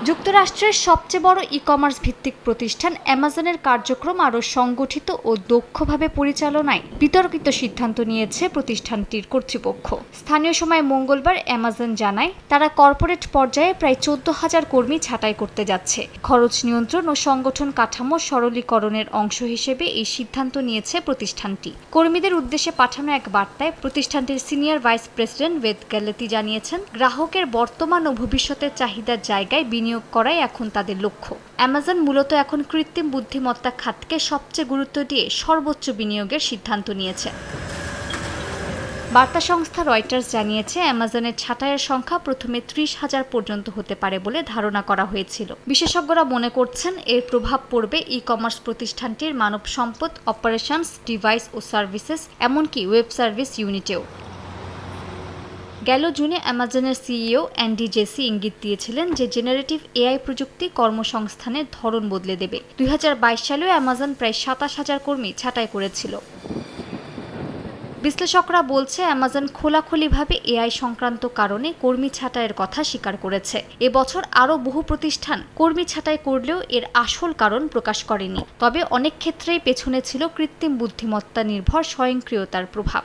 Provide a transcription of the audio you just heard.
যুক্তরাষ্ট্রের সবচেয়ে বড় ই-কমার্স ভিত্তিক প্রতিষ্ঠান অ্যামাজনের কার্যক্রম আরও সংগঠিত ও দক্ষভাবে পরিচালনায় বিতর্কিত সিদ্ধান্ত নিয়েছে প্রতিষ্ঠানটির কর্তৃপক্ষ। স্থানীয় সময় মঙ্গলবার অ্যামাজন জানায়, তারা কর্পোরেট পর্যায়ে প্রায় 14,000 কর্মী ছাঁটাই করতে যাচ্ছে। খরচ নিয়ন্ত্রণ ও সংগঠন কাঠামো সরলীকরণের অংশ হিসেবে এই সিদ্ধান্ত নিয়েছে প্রতিষ্ঠানটি। কর্মীদের উদ্দেশ্যে পাঠানো এক বার্তায় প্রতিষ্ঠানটির সিনিয়র ভাইস প্রেসিডেন্ট ওয়েদ গ্যালেতি জানিয়েছেন, গ্রাহকের বর্তমান ও ভবিষ্যতের চাহিদার জায়গায় বিনিয়োগ করাই এখন তাদের লক্ষ্য। অ্যামাজন মূলত এখন কৃত্রিম বুদ্ধিমত্তা খাতকে সবচেয়ে গুরুত্ব দিয়ে সর্বোচ্চ বিনিয়োগের সিদ্ধান্ত নিয়েছে। বার্তা সংস্থা রয়টার্স জানিয়েছে, অ্যামাজনের ছাঁটাইয়ের সংখ্যা প্রথমে 30,000 পর্যন্ত হতে পারে বলে ধারণা করা হয়েছিল। বিশেষজ্ঞরা মনে করছেন, এর প্রভাব পড়বে ই-কমার্স প্রতিষ্ঠানটির মানব সম্পদ, অপারেশনস, ডিভাইস ও সার্ভিসেস, এমনকি ওয়েব সার্ভিস ইউনিটেও। গেল জুনে অ্যামাজনের সিইও অ্যান্ডি জেসি ইঙ্গিত দিয়েছিলেন যে জেনারেটিভ এআই প্রযুক্তি কর্মসংস্থানের ধরন বদলে দেবে। 2022 সালেও অ্যামাজন প্রায় 27,000 কর্মী ছাঁটাই করেছিল। বিশ্লেষকরা বলছে, অ্যামাজন খোলাখুলিভাবে এআই সংক্রান্ত কারণে কর্মী ছাঁটাইয়ের কথা স্বীকার করেছে। এবছর আরও বহু প্রতিষ্ঠান কর্মী ছাঁটাই করলেও এর আসল কারণ প্রকাশ করেনি। তবে অনেক ক্ষেত্রেই পেছনে ছিল কৃত্রিম বুদ্ধিমত্তা নির্ভর স্বয়ংক্রিয়তার প্রভাব।